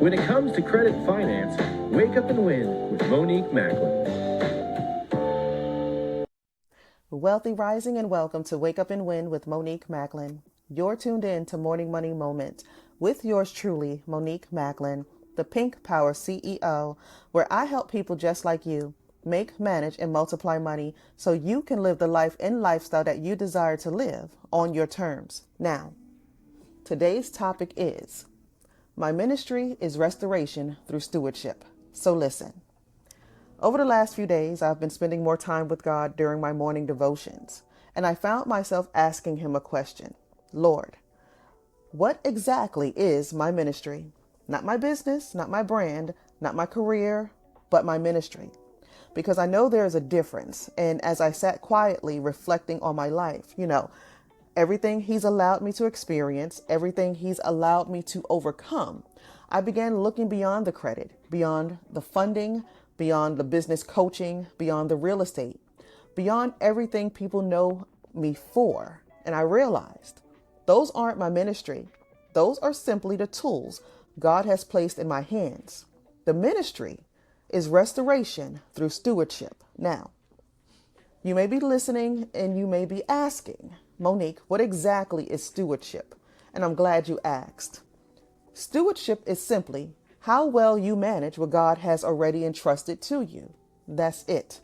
When it comes to credit and finance, wake up and win with Monique Macklin. Wealthy Rising and welcome to Wake Up and Win with Monique Macklin. You're tuned in to Morning Money Moment with yours truly, Monique Macklin, the Pink Power CEO, where I help people just like you make, manage, and multiply money so you can live the life and lifestyle that you desire to live on your terms. Now, today's topic is, my ministry is restoration through stewardship. So listen. Over the last few days, I've been spending more time with God during my morning devotions, and I found myself asking him a question. Lord, what exactly is my ministry? Not my business, not my brand, not my career, but my ministry. Because I know there is a difference. And as I sat quietly reflecting on my life, everything he's allowed me to experience, everything he's allowed me to overcome, I began looking beyond the credit, beyond the funding, beyond the business coaching, beyond the real estate, beyond everything people know me for. And I realized those aren't my ministry. Those are simply the tools God has placed in my hands. The ministry is restoration through stewardship. Now, you may be listening and you may be asking, Monique, what exactly is stewardship? And I'm glad you asked. Stewardship is simply how well you manage what God has already entrusted to you. That's it.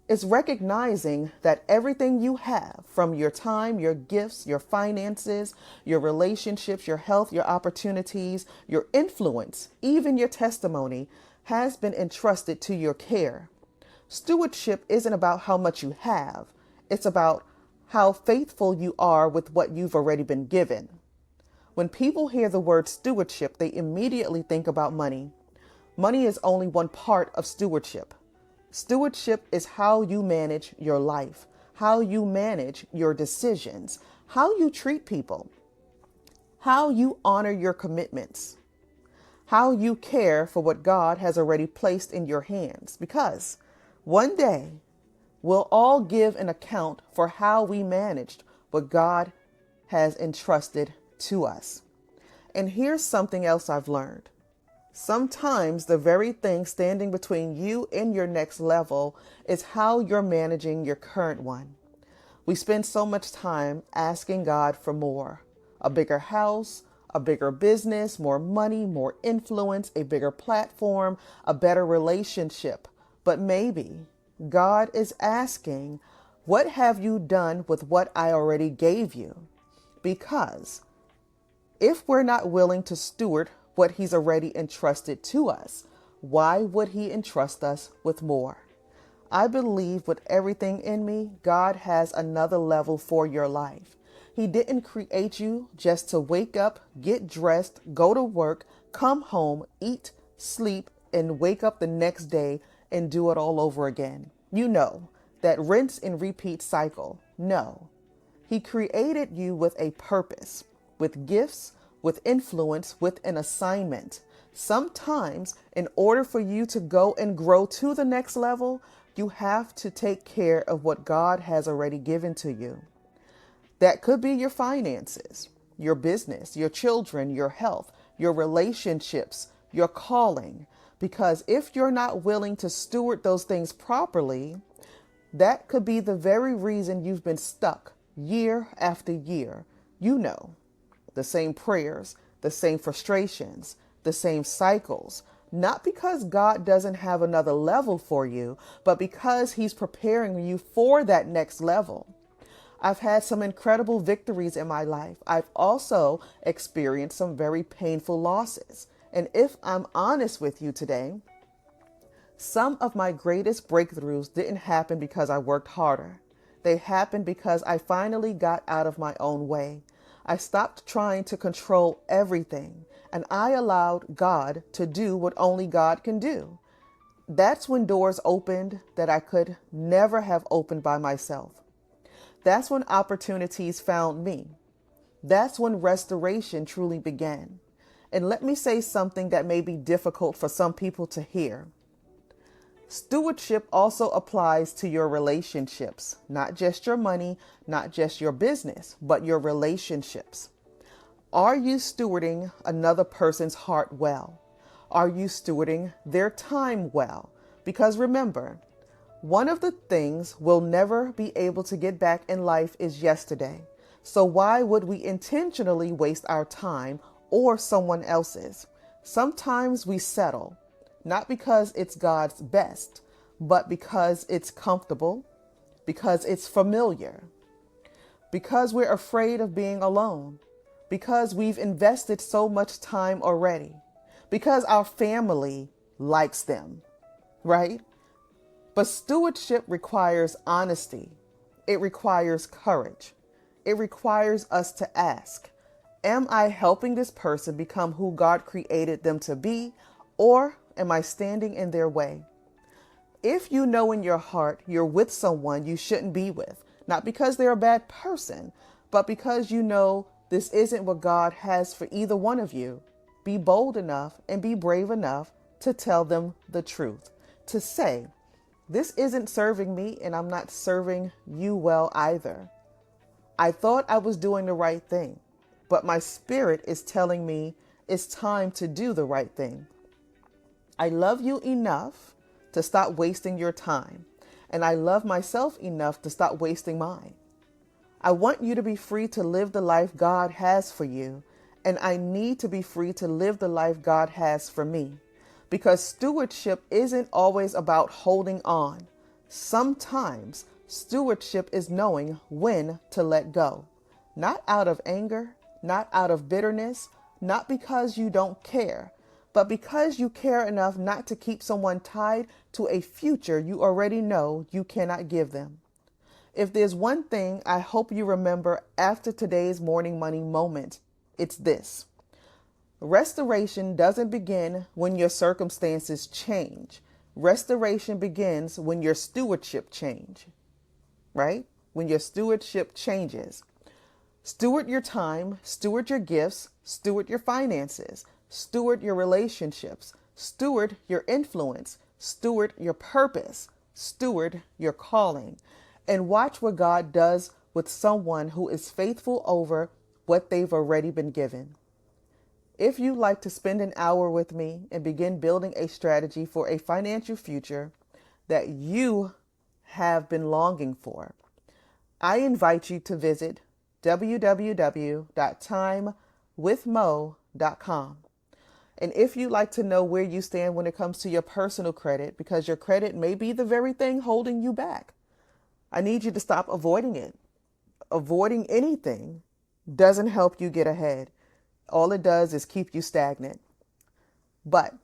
It's recognizing that everything you have, from your time, your gifts, your finances, your relationships, your health, your opportunities, your influence, even your testimony, has been entrusted to your care. Stewardship isn't about how much you have. It's about how faithful you are with what you've already been given. When people hear the word stewardship, they immediately think about money. Money is only one part of stewardship. Stewardship is how you manage your life, how you manage your decisions, how you treat people, how you honor your commitments, how you care for what God has already placed in your hands. Because one day we'll all give an account for how we managed what God has entrusted to us. And here's something else I've learned. Sometimes the very thing standing between you and your next level is how you're managing your current one. We spend so much time asking God for more, a bigger house, a bigger business, more money, more influence, a bigger platform, a better relationship. But maybe God is asking, what have you done with what I already gave you? Because if we're not willing to steward what he's already entrusted to us, why would he entrust us with more? I believe with everything in me, God has another level for your life. He didn't create you just to wake up, get dressed, go to work, come home, eat, sleep, and wake up the next day and do it all over again. That rinse and repeat cycle. No, he created you with a purpose, with gifts, with influence, with an assignment. Sometimes, in order for you to go and grow to the next level, you have to take care of what God has already given to you. That could be your finances, your business, your children, your health, your relationships, your calling. Because if you're not willing to steward those things properly, that could be the very reason you've been stuck year after year. The same prayers, the same frustrations, the same cycles, not because God doesn't have another level for you, but because he's preparing you for that next level. I've had some incredible victories in my life. I've also experienced some very painful losses. And if I'm honest with you today, some of my greatest breakthroughs didn't happen because I worked harder. They happened because I finally got out of my own way. I stopped trying to control everything, and I allowed God to do what only God can do. That's when doors opened that I could never have opened by myself. That's when opportunities found me. That's when restoration truly began. And let me say something that may be difficult for some people to hear. Stewardship also applies to your relationships, not just your money, not just your business, but your relationships. Are you stewarding another person's heart well? Are you stewarding their time well? Because remember, one of the things we'll never be able to get back in life is yesterday. So why would we intentionally waste our time or someone else's? Sometimes we settle, not because it's God's best, but because it's comfortable, because it's familiar, because we're afraid of being alone, because we've invested so much time already, because our family likes them, right? But stewardship requires honesty. It requires courage. It requires us to ask, am I helping this person become who God created them to be, or am I standing in their way? If you know in your heart you're with someone you shouldn't be with, not because they're a bad person, but because you know this isn't what God has for either one of you, be bold enough and be brave enough to tell them the truth, to say, this isn't serving me and I'm not serving you well either. I thought I was doing the right thing, but my spirit is telling me it's time to do the right thing. I love you enough to stop wasting your time, and I love myself enough to stop wasting mine. I want you to be free to live the life God has for you, and I need to be free to live the life God has for me. Because stewardship isn't always about holding on. Sometimes stewardship is knowing when to let go. Not out of anger, not out of bitterness, not because you don't care, but because you care enough not to keep someone tied to a future you already know you cannot give them. If there's one thing I hope you remember after today's Morning Money moment, it's this. Restoration doesn't begin when your circumstances change. Restoration begins when your stewardship change, right? When your stewardship changes. Steward your time, steward your gifts, steward your finances, steward your relationships, steward your influence, steward your purpose, steward your calling, and watch what God does with someone who is faithful over what they've already been given. If you'd like to spend an hour with me and begin building a strategy for a financial future that you have been longing for, I invite you to visit www.timewithmo.com. And if you'd like to know where you stand when it comes to your personal credit, because your credit may be the very thing holding you back, I need you to stop avoiding it. Avoiding anything doesn't help you get ahead. All it does is keep you stagnant. But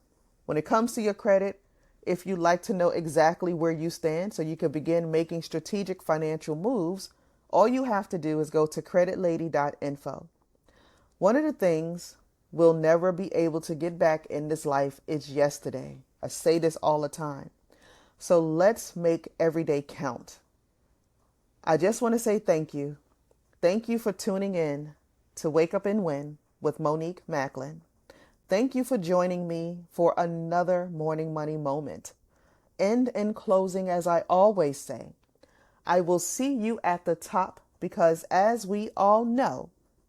when it comes to your credit, if you'd like to know exactly where you stand so you can begin making strategic financial moves, all you have to do is go to creditlady.info. One of the things we'll never be able to get back in this life is yesterday. I say this all the time. So let's make every day count. I just want to say thank you. Thank you for tuning in to Wake Up and Win with Monique Macklin. Thank you for joining me for another Morning Money moment. And in closing, as I always say, I will see you at the top because as we all know,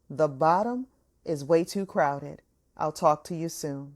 the bottom is way too crowded. I'll talk to you soon.